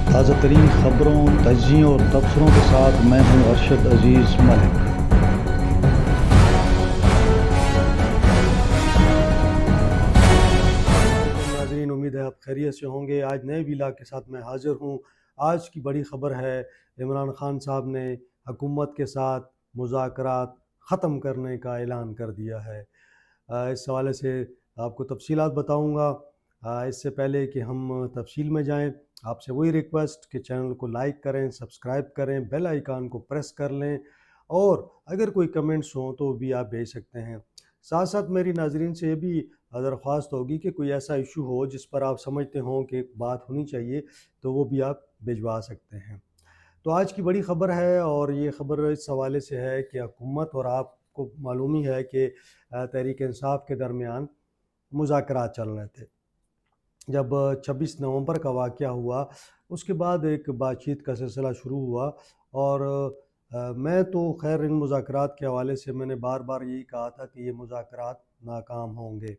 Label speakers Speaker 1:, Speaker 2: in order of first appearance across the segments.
Speaker 1: تازہ ترین خبروں، تجزیوں اور تبصروں کے ساتھ میں ہوں ارشد عزیز ملک۔ ناظرین، امید ہے آپ خیریت سے ہوں گے۔ آج نئے ویلاگ کے ساتھ میں حاضر ہوں۔ آج کی بڑی خبر ہے، عمران خان صاحب نے حکومت کے ساتھ مذاکرات ختم کرنے کا اعلان کر دیا ہے۔ اس حوالے سے آپ کو تفصیلات بتاؤں گا۔ اس سے پہلے کہ ہم تفصیل میں جائیں، آپ سے وہی ریکویسٹ کہ چینل کو لائک کریں، سبسکرائب کریں، بیل آئیکن کو پریس کر لیں، اور اگر کوئی کمنٹس ہوں تو بھی آپ بھیج سکتے ہیں۔ ساتھ ساتھ میری ناظرین سے یہ بھی درخواست ہوگی کہ کوئی ایسا ایشو ہو جس پر آپ سمجھتے ہوں کہ بات ہونی چاہیے، تو وہ بھی آپ بھجوا سکتے ہیں۔ تو آج کی بڑی خبر ہے، اور یہ خبر اس حوالے سے ہے کہ حکومت اور آپ کو معلوم ہی ہے کہ تحریک انصاف کے درمیان مذاکرات چل رہے تھے۔ جب 26 نومبر کا واقعہ ہوا، اس کے بعد ایک بات چیت کا سلسلہ شروع ہوا، اور میں تو خیر ان مذاکرات کے حوالے سے میں نے بار بار یہی کہا تھا کہ یہ مذاکرات ناکام ہوں گے۔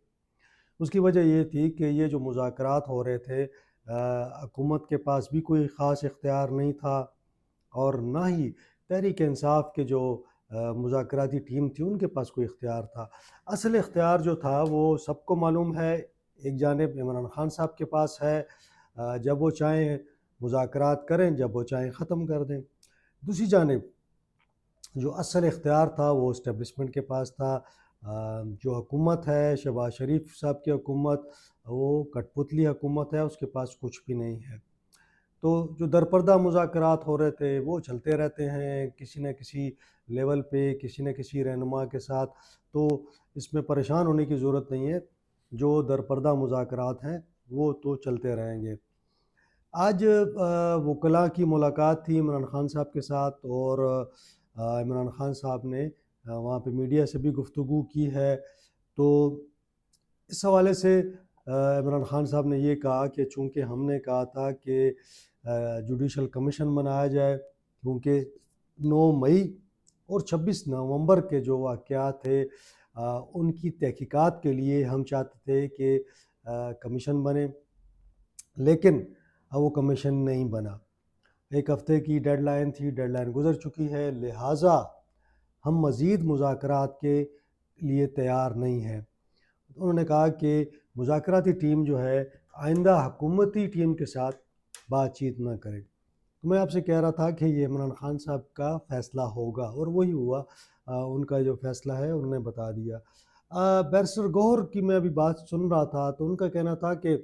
Speaker 1: اس کی وجہ یہ تھی کہ یہ جو مذاکرات ہو رہے تھے، حکومت کے پاس بھی کوئی خاص اختیار نہیں تھا، اور نہ ہی تحریک انصاف کے جو مذاکراتی ٹیم تھی ان کے پاس کوئی اختیار تھا۔ اصل اختیار جو تھا وہ سب کو معلوم ہے، ایک جانب عمران خان صاحب کے پاس ہے، جب وہ چاہیں مذاکرات کریں، جب وہ چاہیں ختم کر دیں۔ دوسری جانب جو اصل اختیار تھا وہ اسٹیبلشمنٹ کے پاس تھا۔ جو حکومت ہے، شہباز شریف صاحب کی حکومت، وہ کٹ پتلی حکومت ہے، اس کے پاس کچھ بھی نہیں ہے۔ تو جو درپردہ مذاکرات ہو رہے تھے وہ چلتے رہتے ہیں کسی نہ کسی لیول پہ، کسی نہ کسی رہنما کے ساتھ، تو اس میں پریشان ہونے کی ضرورت نہیں ہے۔ جو درپردہ مذاکرات ہیں وہ تو چلتے رہیں گے۔ آج وکلاء کی ملاقات تھی عمران خان صاحب کے ساتھ، اور عمران خان صاحب نے وہاں پہ میڈیا سے بھی گفتگو کی ہے۔ تو اس حوالے سے عمران خان صاحب نے یہ کہا کہ چونکہ ہم نے کہا تھا کہ جوڈیشل کمیشن بنایا جائے، کیونکہ 9 مئی اور 26 نومبر کے جو واقعات تھے ان کی تحقیقات کے لیے ہم چاہتے تھے کہ کمیشن بنے، لیکن وہ کمیشن نہیں بنا۔ ایک ہفتے کی ڈیڈ لائن تھی، ڈیڈ لائن گزر چکی ہے، لہٰذا ہم مزید مذاکرات کے لیے تیار نہیں ہیں۔ انہوں نے کہا کہ مذاکراتی ٹیم جو ہے آئندہ حکومتی ٹیم کے ساتھ بات چیت نہ کرے۔ تو میں آپ سے کہہ رہا تھا کہ یہ عمران خان صاحب کا فیصلہ ہوگا، اور وہی ہوا۔ ان کا جو فیصلہ ہے انہوں نے بتا دیا۔ بیرسٹر گوہر کی میں ابھی بات سن رہا تھا، تو ان کا کہنا تھا کہ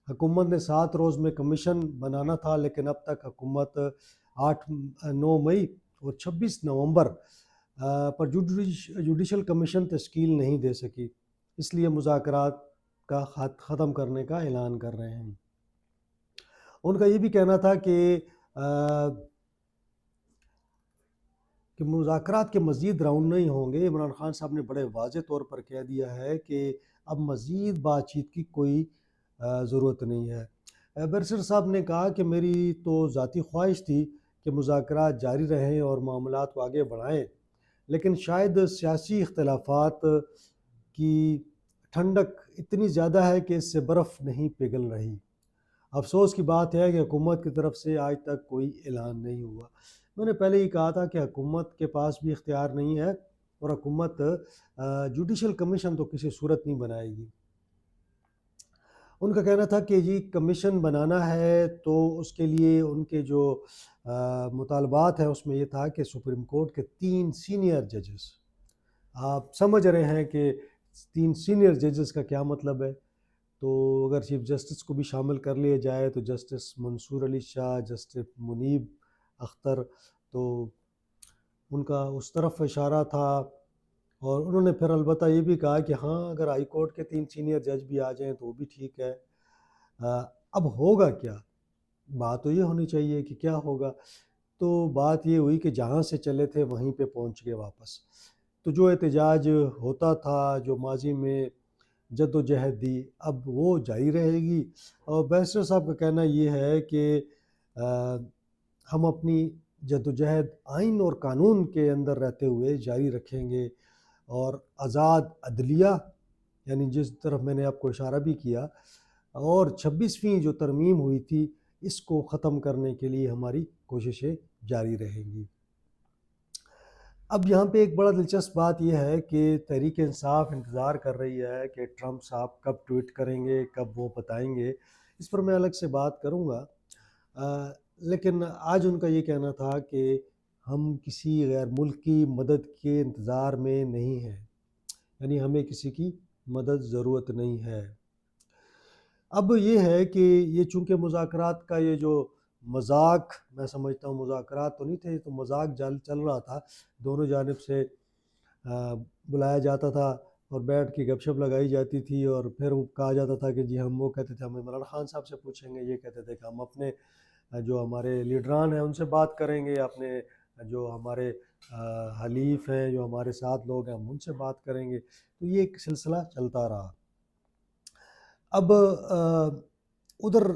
Speaker 1: حکومت نے 7 روز میں کمیشن بنانا تھا، لیکن اب تک حکومت 9 مئی اور 26 نومبر پر جوڈیشل کمیشن تشکیل نہیں دے سکی، اس لیے مذاکرات کا ختم کرنے کا اعلان کر رہے ہیں۔ ان کا یہ بھی کہنا تھا کہ مذاکرات کے مزید راؤنڈ نہیں ہوں گے۔ عمران خان صاحب نے بڑے واضح طور پر کہہ دیا ہے کہ اب مزید بات چیت کی کوئی ضرورت نہیں ہے۔ بیرسٹر صاحب نے کہا کہ میری تو ذاتی خواہش تھی کہ مذاکرات جاری رہیں اور معاملات کو آگے بڑھائیں، لیکن شاید سیاسی اختلافات کی ٹھنڈک اتنی زیادہ ہے کہ اس سے برف نہیں پگھل رہی۔ افسوس کی بات ہے کہ حکومت کی طرف سے آج تک کوئی اعلان نہیں ہوا۔ میں نے پہلے ہی کہا تھا کہ حکومت کے پاس بھی اختیار نہیں ہے، اور حکومت جوڈیشل کمیشن تو کسی صورت نہیں بنائے گی۔ ان کا کہنا تھا کہ یہ کمیشن بنانا ہے تو اس کے لیے ان کے جو مطالبات ہیں اس میں یہ تھا کہ سپریم کورٹ کے 3 سینئر ججز، آپ سمجھ رہے ہیں کہ 3 سینئر ججز کا کیا مطلب ہے، تو اگر چیف جسٹس کو بھی شامل کر لیا جائے تو جسٹس منصور علی شاہ، جسٹس منیب اختر، تو ان کا اس طرف اشارہ تھا۔ اور انہوں نے پھر البتہ یہ بھی کہا کہ ہاں اگر ہائی کورٹ کے 3 سینئر جج بھی آ جائیں تو وہ بھی ٹھیک ہے۔ اب ہوگا کیا؟ بات تو یہ ہونی چاہیے کہ کیا ہوگا۔ تو بات یہ ہوئی کہ جہاں سے چلے تھے وہیں پہ پہنچ گئے واپس۔ تو جو احتجاج ہوتا تھا، جو ماضی میں جد و جہد دی، اب وہ جاری رہے گی۔ اور بیرسٹر صاحب کا کہنا یہ ہے کہ ہم اپنی جد و جہد آئین اور قانون کے اندر رہتے ہوئے جاری رکھیں گے، اور آزاد عدلیہ، یعنی جس طرف میں نے آپ کو اشارہ بھی کیا، اور 26ویں جو ترمیم ہوئی تھی اس کو ختم کرنے کے لیے ہماری کوششیں جاری رہیں گی۔ اب یہاں پہ ایک بڑا دلچسپ بات یہ ہے کہ تحریک انصاف انتظار کر رہی ہے کہ ٹرمپ صاحب کب ٹویٹ کریں گے، کب وہ بتائیں گے۔ اس پر میں الگ سے بات کروں گا، لیکن آج ان کا یہ کہنا تھا کہ ہم کسی غیر ملکی مدد کے انتظار میں نہیں ہیں، یعنی ہمیں کسی کی مدد ضرورت نہیں ہے۔ اب یہ ہے کہ یہ چونکہ مذاکرات کا یہ جو مذاق، میں سمجھتا ہوں مذاکرات تو نہیں تھے، تو مذاق چل رہا تھا، دونوں جانب سے بلایا جاتا تھا اور بیٹھ کے گپ شپ لگائی جاتی تھی، اور پھر وہ کہا جاتا تھا کہ جی ہم، وہ کہتے تھے ہم عمران خان صاحب سے پوچھیں گے، یہ کہتے تھے کہ ہم اپنے جو ہمارے لیڈران ہیں ان سے بات کریں گے، اپنے جو ہمارے حلیف ہیں، جو ہمارے ساتھ لوگ ہیں، ہم ان سے بات کریں گے۔ تو یہ ایک سلسلہ چلتا رہا۔ اب ادھر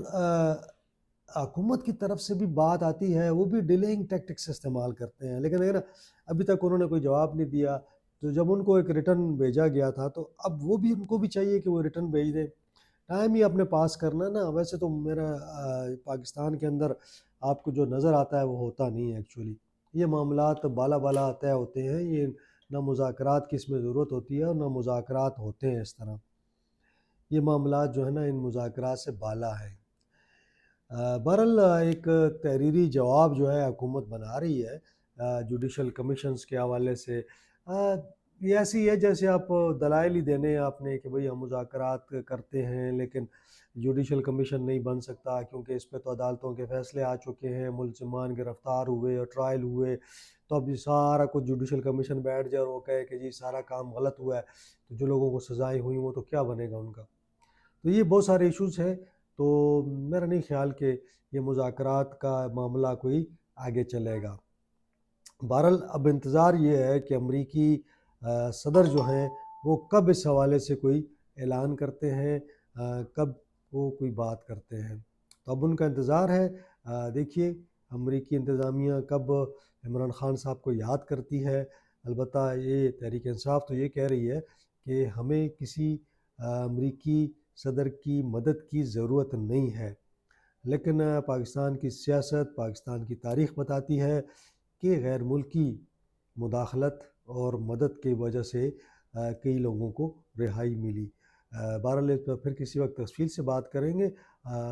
Speaker 1: حکومت کی طرف سے بھی بات آتی ہے، وہ بھی ڈیلیئنگ ٹیکٹکس استعمال کرتے ہیں، لیکن اگر ابھی تک انہوں نے کوئی جواب نہیں دیا، تو جب ان کو ایک ریٹرن بھیجا گیا تھا تو اب وہ بھی، ان کو بھی چاہیے کہ وہ ریٹرن بھیج دیں، ٹائم ہی اپنے پاس کرنا نا۔ ویسے تو میرا پاکستان کے اندر آپ کو جو نظر آتا ہے وہ ہوتا نہیں ہے ایکچولی، یہ معاملات بالا بالا طے ہوتے ہیں، یہ نہ مذاکرات کی اس میں ضرورت ہوتی ہے اور نہ مذاکرات ہوتے ہیں اس طرح، یہ معاملات جو ہے نا ان مذاکرات سے بالا ہے۔ بہرحال ایک تحریری جواب جو ہے حکومت بنا رہی ہے جوڈیشل کمیشنز کے حوالے سے، یہ ایسی ہے جیسے آپ دلائل ہی دینے ہیں آپ نے کہ بھئی ہم مذاکرات کرتے ہیں لیکن جوڈیشل کمیشن نہیں بن سکتا کیونکہ اس پہ تو عدالتوں کے فیصلے آ چکے ہیں، ملزمان گرفتار ہوئے اور ٹرائل ہوئے، تو اب یہ سارا کچھ جوڈیشل کمیشن بیٹھ جائے اور وہ کہے کہ جی سارا کام غلط ہوا ہے، تو جو لوگوں کو سزائیں ہوئیں وہ تو کیا بنے گا ان کا۔ تو یہ بہت سارے ایشوز ہیں، تو میرا نہیں خیال کہ یہ مذاکرات کا معاملہ کوئی آگے چلے گا۔ بہرحال اب انتظار یہ ہے کہ امریکی صدر جو ہیں وہ کب اس حوالے سے کوئی اعلان کرتے ہیں، کب وہ کوئی بات کرتے ہیں، تو اب ان کا انتظار ہے۔ دیکھیے امریکی انتظامیہ کب عمران خان صاحب کو یاد کرتی ہے۔ البتہ یہ تحریک انصاف تو یہ کہہ رہی ہے کہ ہمیں کسی امریکی صدر کی مدد کی ضرورت نہیں ہے، لیکن پاکستان کی سیاست، پاکستان کی تاریخ بتاتی ہے کہ غیر ملکی مداخلت اور مدد کی وجہ سے کئی لوگوں کو رہائی ملی۔ بہرحال اس پر پھر کسی وقت تفصیل سے بات کریں گے۔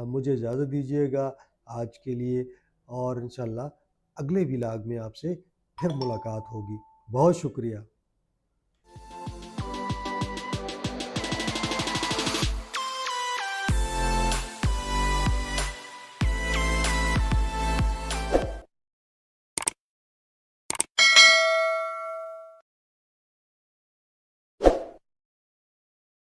Speaker 1: مجھے اجازت دیجیے گا آج کے لیے، اور انشاءاللہ اگلے ولاگ میں آپ سے پھر ملاقات ہوگی۔ بہت شکریہ۔